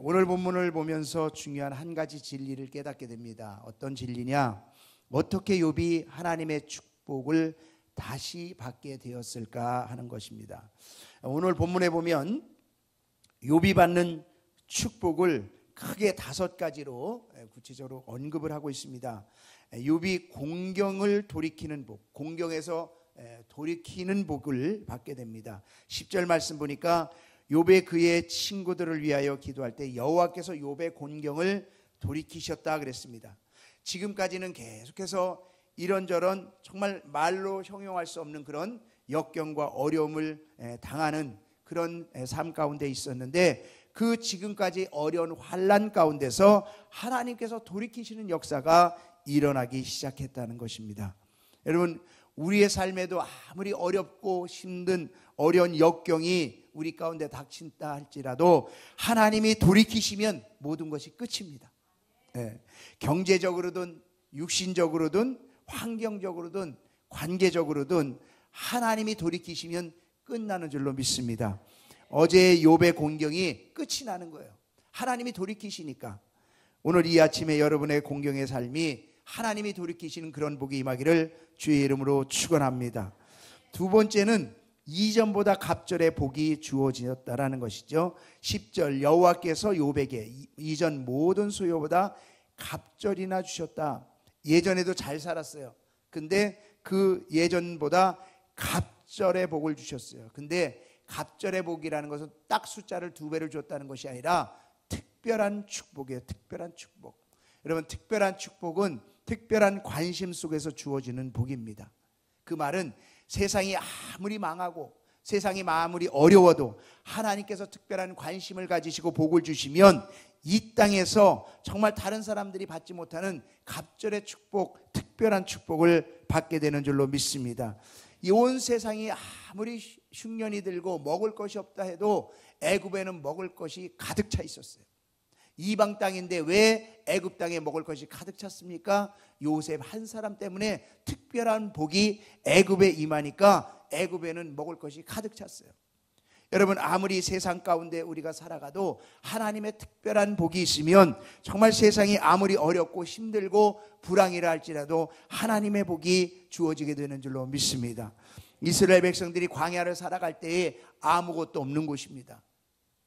오늘 본문을 보면서 중요한 한 가지 진리를 깨닫게 됩니다. 어떤 진리냐? 어떻게 욥이 하나님의 축복을 다시 받게 되었을까 하는 것입니다. 오늘 본문에 보면 욥이 받는 축복을 크게 5가지로 구체적으로 언급을 하고 있습니다. 욥이 공경을 돌이키는 복, 공경에서 돌이키는 복을 받게 됩니다. 10절 말씀 보니까 욥의 그의 친구들을 위하여 기도할 때 여호와께서 욥의 공경을 돌이키셨다 그랬습니다. 지금까지는 계속해서 이런저런 정말 말로 형용할 수 없는 그런 역경과 어려움을 당하는 그런 삶 가운데 있었는데, 그 지금까지 어려운 환난 가운데서 하나님께서 돌이키시는 역사가 일어나기 시작했다는 것입니다. 여러분, 우리의 삶에도 아무리 어렵고 힘든 어려운 역경이 우리 가운데 닥친다 할지라도 하나님이 돌이키시면 모든 것이 끝입니다. 경제적으로든 육신적으로든 환경적으로든 관계적으로든 하나님이 돌이키시면 끝나는 줄로 믿습니다. 어제 욥의 공경이 끝이 나는 거예요. 하나님이 돌이키시니까. 오늘 이 아침에 여러분의 공경의 삶이 하나님이 돌이키시는 그런 복이 임하기를 주의 이름으로 축원합니다. 두 번째는 이전보다 갑절의 복이 주어지었다라는 것이죠. 10절 여호와께서 욥에게 이전 모든 소요보다 갑절이나 주셨다. 예전에도 잘 살았어요. 근데 그 예전보다 갑절의 복을 주셨어요. 근데 갑절의 복이라는 것은 딱 숫자를 2배를 줬다는 것이 아니라 특별한 축복이에요. 특별한 축복. 여러분, 특별한 축복은 특별한 관심 속에서 주어지는 복입니다. 그 말은 세상이 아무리 망하고 세상이 아무리 어려워도 하나님께서 특별한 관심을 가지시고 복을 주시면 이 땅에서 정말 다른 사람들이 받지 못하는 갑절의 축복, 특별한 축복을 받게 되는 줄로 믿습니다. 이 온 세상이 아무리 흉년이 들고 먹을 것이 없다 해도 애굽에는 먹을 것이 가득 차 있었어요. 이방 땅인데 왜 애굽 땅에 먹을 것이 가득 찼습니까? 요셉 한 사람 때문에 특별한 복이 애굽에 임하니까 애굽에는 먹을 것이 가득 찼어요. 여러분, 아무리 세상 가운데 우리가 살아가도 하나님의 특별한 복이 있으면 정말 세상이 아무리 어렵고 힘들고 불황이라 할지라도 하나님의 복이 주어지게 되는 줄로 믿습니다. 이스라엘 백성들이 광야를 살아갈 때에 아무것도 없는 곳입니다.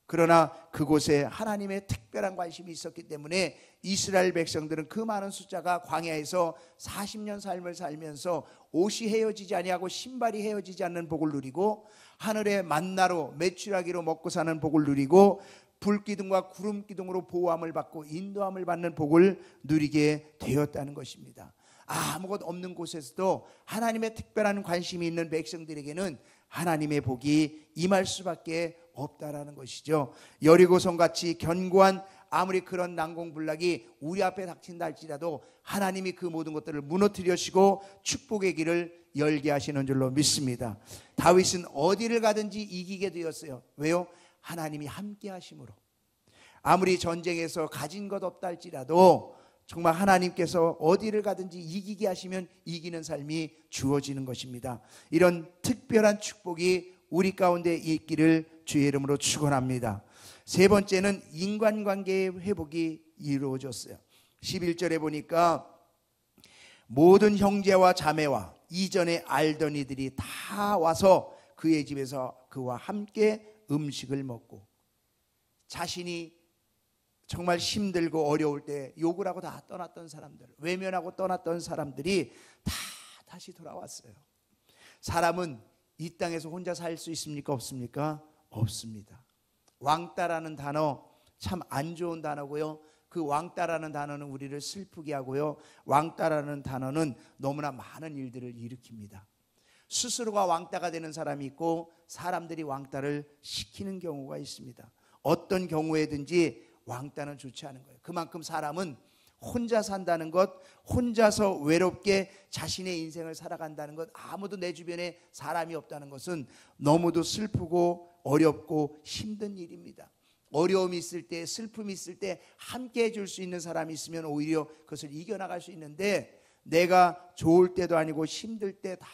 그러나 그곳에 하나님의 특별한 관심이 있었기 때문에 이스라엘 백성들은 그 많은 숫자가 광야에서 40년 삶을 살면서 옷이 헤어지지 아니하고 신발이 헤어지지 않는 복을 누리고 하늘의 만나로 메추라기로 먹고 사는 복을 누리고 불기둥과 구름기둥으로 보호함을 받고 인도함을 받는 복을 누리게 되었다는 것입니다. 아무것도 없는 곳에서도 하나님의 특별한 관심이 있는 백성들에게는 하나님의 복이 임할 수밖에 없다라는 것이죠. 여리고성같이 견고한 아무리 그런 난공불락이 우리 앞에 닥친다 할지라도 하나님이 그 모든 것들을 무너뜨리시고 축복의 길을 열게 하시는 줄로 믿습니다. 다윗은 어디를 가든지 이기게 되었어요. 왜요? 하나님이 함께 하심으로. 아무리 전쟁에서 가진 것 없다 할지라도 정말 하나님께서 어디를 가든지 이기게 하시면 이기는 삶이 주어지는 것입니다. 이런 특별한 축복이 우리 가운데 있기를 주의 이름으로 축원합니다. 세 번째는 인간관계의 회복이 이루어졌어요. 11절에 보니까 모든 형제와 자매와 이전에 알던 이들이 다 와서 그의 집에서 그와 함께 음식을 먹고, 자신이 정말 힘들고 어려울 때 욕을 하고 다 떠났던 사람들, 외면하고 떠났던 사람들이 다 다시 돌아왔어요. 사람은 이 땅에서 혼자 살 수 있습니까? 없습니까? 없습니다. 왕따라는 단어 참 안 좋은 단어고요. 그 왕따라는 단어는 우리를 슬프게 하고요. 왕따라는 단어는 너무나 많은 일들을 일으킵니다. 스스로가 왕따가 되는 사람이 있고 사람들이 왕따를 시키는 경우가 있습니다. 어떤 경우에든지 왕따는 좋지 않은 거예요. 그만큼 사람은 혼자 산다는 것, 혼자서 외롭게 자신의 인생을 살아간다는 것, 아무도 내 주변에 사람이 없다는 것은 너무도 슬프고 어렵고 힘든 일입니다. 어려움이 있을 때, 슬픔이 있을 때 함께 해줄 수 있는 사람이 있으면 오히려 그것을 이겨나갈 수 있는데, 내가 좋을 때도 아니고 힘들 때 다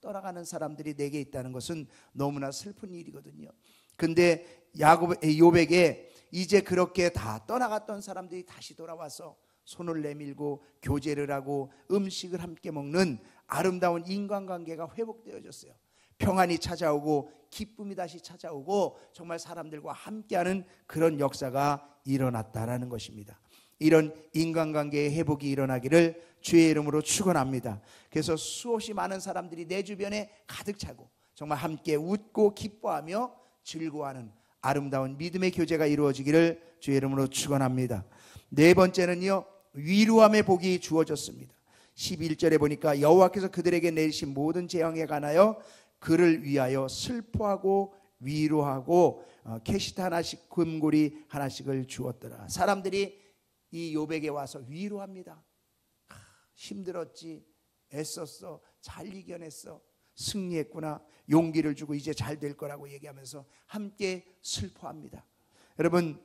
떠나가는 사람들이 내게 있다는 것은 너무나 슬픈 일이거든요. 근데 욥에게 이제 그렇게 다 떠나갔던 사람들이 다시 돌아와서 손을 내밀고 교제를 하고 음식을 함께 먹는 아름다운 인간관계가 회복되어졌어요. 평안이 찾아오고 기쁨이 다시 찾아오고 정말 사람들과 함께하는 그런 역사가 일어났다라는 것입니다. 이런 인간관계의 회복이 일어나기를 주의 이름으로 축원합니다. 그래서 수없이 많은 사람들이 내 주변에 가득 차고 정말 함께 웃고 기뻐하며 즐거워하는 아름다운 믿음의 교제가 이루어지기를 주의 이름으로 축원합니다. 네 번째는요, 위로함의 복이 주어졌습니다. 11절에 보니까 여호와께서 그들에게 내리신 모든 재앙에 관하여 그를 위하여 슬퍼하고 위로하고 캐시트 하나씩 금고리 하나씩을 주었더라. 사람들이 이 욥에게 와서 위로합니다. 힘들었지, 애썼어, 잘 이겨냈어, 승리했구나, 용기를 주고 이제 잘 될 거라고 얘기하면서 함께 슬퍼합니다. 여러분,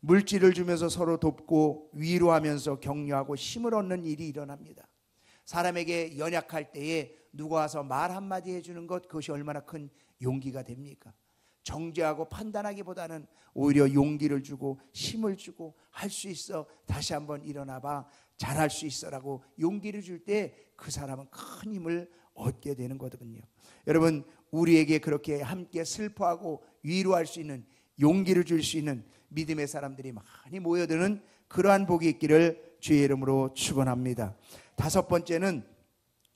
물질을 주면서 서로 돕고 위로하면서 격려하고 힘을 얻는 일이 일어납니다. 사람에게 연약할 때에 누가 와서 말 한마디 해주는 것, 그것이 얼마나 큰 용기가 됩니까? 정죄하고 판단하기보다는 오히려 용기를 주고 힘을 주고 할 수 있어, 다시 한번 일어나봐, 잘할 수 있어라고 용기를 줄 때 그 사람은 큰 힘을 얻게 되는 거거든요. 여러분, 우리에게 그렇게 함께 슬퍼하고 위로할 수 있는, 용기를 줄 수 있는 믿음의 사람들이 많이 모여드는 그러한 복이 있기를 주의 이름으로 축원합니다. 다섯 번째는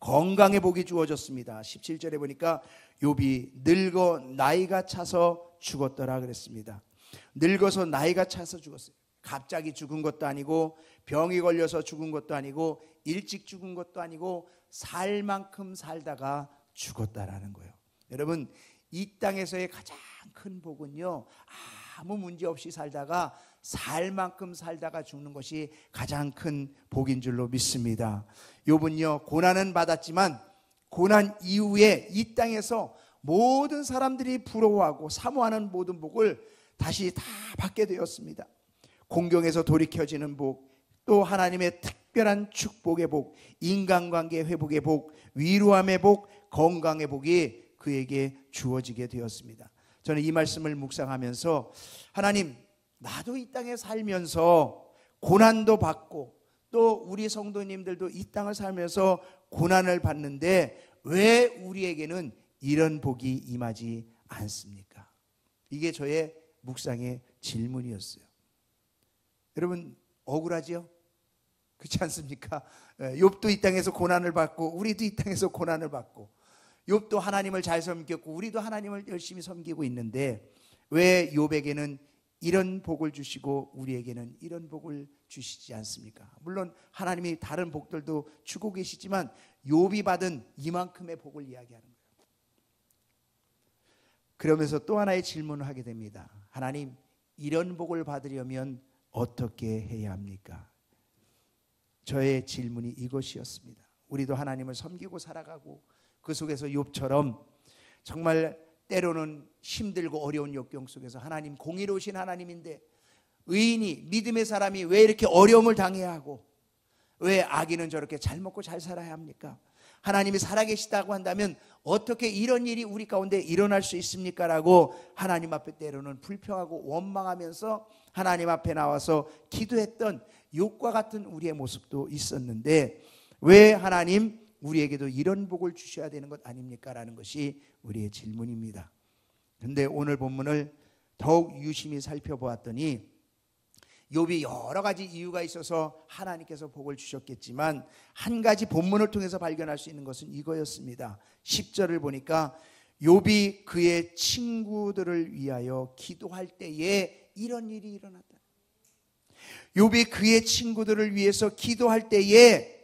건강의 복이 주어졌습니다. 17절에 보니까 욥이 늙어 나이가 차서 죽었더라 그랬습니다. 늙어서 나이가 차서 죽었어요. 갑자기 죽은 것도 아니고 병이 걸려서 죽은 것도 아니고 일찍 죽은 것도 아니고 살 만큼 살다가 죽었다라는 거예요. 여러분, 이 땅에서의 가장 큰 복은요, 아무 문제 없이 살다가 살 만큼 살다가 죽는 것이 가장 큰 복인 줄로 믿습니다. 욥은요, 고난은 받았지만 고난 이후에 이 땅에서 모든 사람들이 부러워하고 사모하는 모든 복을 다시 다 받게 되었습니다. 공경에서 돌이켜지는 복, 또 하나님의 특별한 축복의 복, 인간관계 회복의 복, 위로함의 복, 건강의 복이 그에게 주어지게 되었습니다. 저는 이 말씀을 묵상하면서 하나님, 나도 이 땅에 살면서 고난도 받고 또 우리 성도님들도 이 땅을 살면서 고난을 받는데 왜 우리에게는 이런 복이 임하지 않습니까? 이게 저의 묵상의 질문이었어요. 여러분, 억울하지요? 그렇지 않습니까? 욥도 이 땅에서 고난을 받고 우리도 이 땅에서 고난을 받고, 욥도 하나님을 잘 섬겼고 우리도 하나님을 열심히 섬기고 있는데 왜 욥에게는 이런 복을 주시고 우리에게는 이런 복을 주시지 않습니까? 물론 하나님이 다른 복들도 주고 계시지만 욥이 받은 이만큼의 복을 이야기하는 거예요. 그러면서 또 하나의 질문을 하게 됩니다. 하나님, 이런 복을 받으려면 어떻게 해야 합니까? 저의 질문이 이것이었습니다. 우리도 하나님을 섬기고 살아가고 그 속에서 욥처럼 정말 때로는 힘들고 어려운 역경 속에서 하나님, 공의로우신 하나님인데 의인이, 믿음의 사람이 왜 이렇게 어려움을 당해야 하고 왜 악인은 저렇게 잘 먹고 잘 살아야 합니까? 하나님이 살아계시다고 한다면 어떻게 이런 일이 우리 가운데 일어날 수 있습니까? 라고 하나님 앞에 때로는 불평하고 원망하면서 하나님 앞에 나와서 기도했던 욥과 같은 우리의 모습도 있었는데 왜 하나님 우리에게도 이런 복을 주셔야 되는 것 아닙니까? 라는 것이 우리의 질문입니다. 그런데 오늘 본문을 더욱 유심히 살펴보았더니 욥이 여러 가지 이유가 있어서 하나님께서 복을 주셨겠지만 한 가지 본문을 통해서 발견할 수 있는 것은 이거였습니다. 10절을 보니까 욥이 그의 친구들을 위하여 기도할 때에 이런 일이 일어났다. 욥이 그의 친구들을 위해서 기도할 때에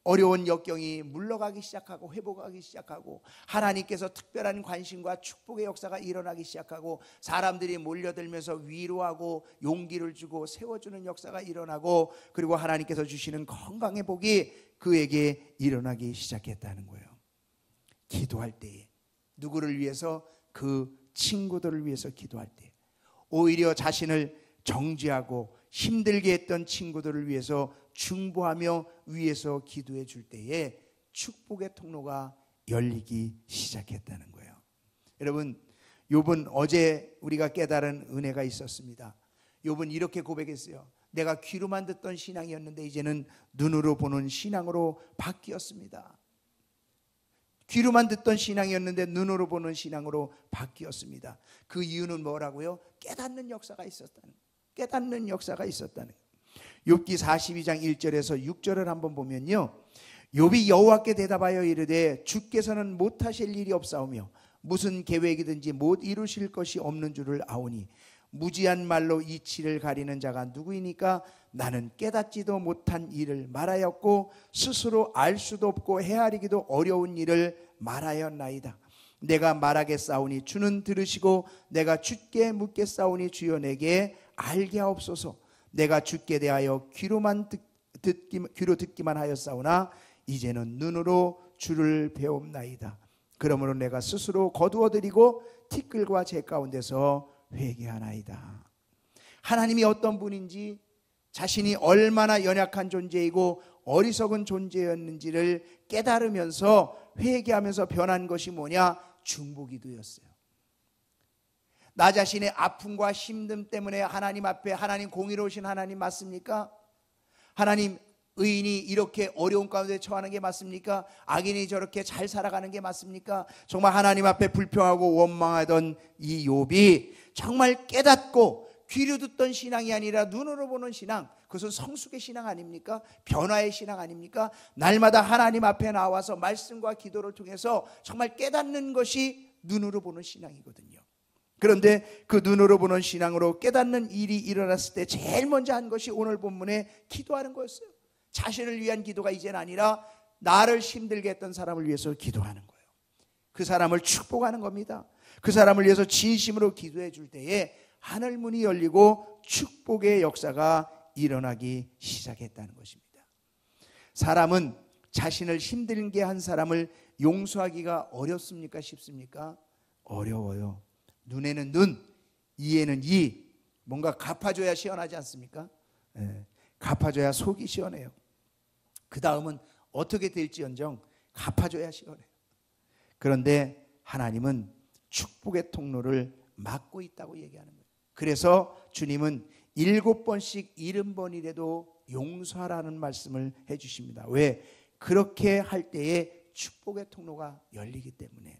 어려운 역경이 물러가기 시작하고 회복하기 시작하고 하나님께서 특별한 관심과 축복의 역사가 일어나기 시작하고 사람들이 몰려들면서 위로하고 용기를 주고 세워주는 역사가 일어나고 그리고 하나님께서 주시는 건강의 복이 그에게 일어나기 시작했다는 거예요. 기도할 때에 누구를 위해서? 그 친구들을 위해서 기도할 때 오히려 자신을 정죄하고 힘들게 했던 친구들을 위해서 중보하며 위에서 기도해 줄 때에 축복의 통로가 열리기 시작했다는 거예요. 여러분, 욥은 어제 우리가 깨달은 은혜가 있었습니다. 욥은 이렇게 고백했어요. 내가 귀로만 듣던 신앙이었는데 이제는 눈으로 보는 신앙으로 바뀌었습니다. 귀로만 듣던 신앙이었는데 눈으로 보는 신앙으로 바뀌었습니다. 그 이유는 뭐라고요? 깨닫는 역사가 있었다는 거예요. 깨닫는 역사가 있었다는 거예요. 욥기 42장 1절에서 6절을 한번 보면요, 욥이 여호와께 대답하여 이르되 주께서는 못하실 일이 없사오며 무슨 계획이든지 못 이루실 것이 없는 줄을 아오니 무지한 말로 이치를 가리는 자가 누구이니까 나는 깨닫지도 못한 일을 말하였고 스스로 알 수도 없고 헤아리기도 어려운 일을 말하였나이다. 내가 말하겠사오니 주는 들으시고 내가 주께 묻겠사오니 주여 내게 알게 하옵소서. 내가 주께 대하여 귀로 듣기만 하였사오나 이제는 눈으로 주를 배움나이다. 그러므로 내가 스스로 거두어드리고 티끌과 재 가운데서 회개하나이다. 하나님이 어떤 분인지, 자신이 얼마나 연약한 존재이고 어리석은 존재였는지를 깨달으면서 회개하면서 변한 것이 뭐냐? 중보기도였어요. 나 자신의 아픔과 힘듦 때문에 하나님 앞에, 하나님 공의로우신 하나님 맞습니까? 하나님, 의인이 이렇게 어려운 가운데 처하는 게 맞습니까? 악인이 저렇게 잘 살아가는 게 맞습니까? 정말 하나님 앞에 불평하고 원망하던 이 욥이 정말 깨닫고 귀로 듣던 신앙이 아니라 눈으로 보는 신앙, 그것은 성숙의 신앙 아닙니까? 변화의 신앙 아닙니까? 날마다 하나님 앞에 나와서 말씀과 기도를 통해서 정말 깨닫는 것이 눈으로 보는 신앙이거든요. 그런데 그 눈으로 보는 신앙으로 깨닫는 일이 일어났을 때 제일 먼저 한 것이 오늘 본문에 기도하는 거였어요. 자신을 위한 기도가 이제는 아니라 나를 힘들게 했던 사람을 위해서 기도하는 거예요. 그 사람을 축복하는 겁니다. 그 사람을 위해서 진심으로 기도해 줄 때에 하늘문이 열리고 축복의 역사가 일어나기 시작했다는 것입니다. 사람은 자신을 힘들게 한 사람을 용서하기가 어렵습니까? 쉽습니까? 어려워요. 눈에는 눈, 이에는 이. 뭔가 갚아줘야 시원하지 않습니까? 네. 갚아줘야 속이 시원해요. 그 다음은 어떻게 될지언정 갚아줘야 시원해요. 그런데 하나님은 축복의 통로를 막고 있다고 얘기하는 거예요. 그래서 주님은 7번씩 70번이라도 용서하라는 말씀을 해주십니다. 왜? 그렇게 할 때에 축복의 통로가 열리기 때문에.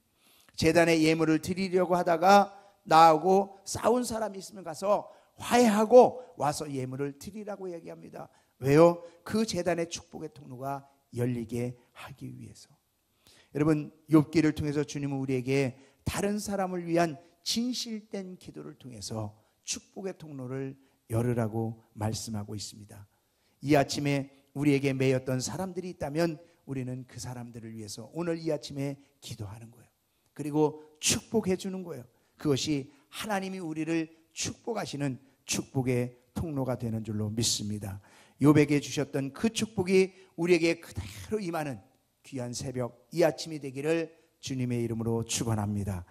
제단에 예물을 드리려고 하다가 나하고 싸운 사람이 있으면 가서 화해하고 와서 예물을 드리라고 얘기합니다. 왜요? 그 제단의 축복의 통로가 열리게 하기 위해서. 여러분, 욥기를 통해서 주님은 우리에게 다른 사람을 위한 진실된 기도를 통해서 축복의 통로를 열으라고 말씀하고 있습니다. 이 아침에 우리에게 매였던 사람들이 있다면 우리는 그 사람들을 위해서 오늘 이 아침에 기도하는 거예요. 그리고 축복해 주는 거예요. 그것이 하나님이 우리를 축복하시는 축복의 통로가 되는 줄로 믿습니다. 욥에게 주셨던 그 축복이 우리에게 그대로 임하는 귀한 새벽, 이 아침이 되기를 주님의 이름으로 축원합니다.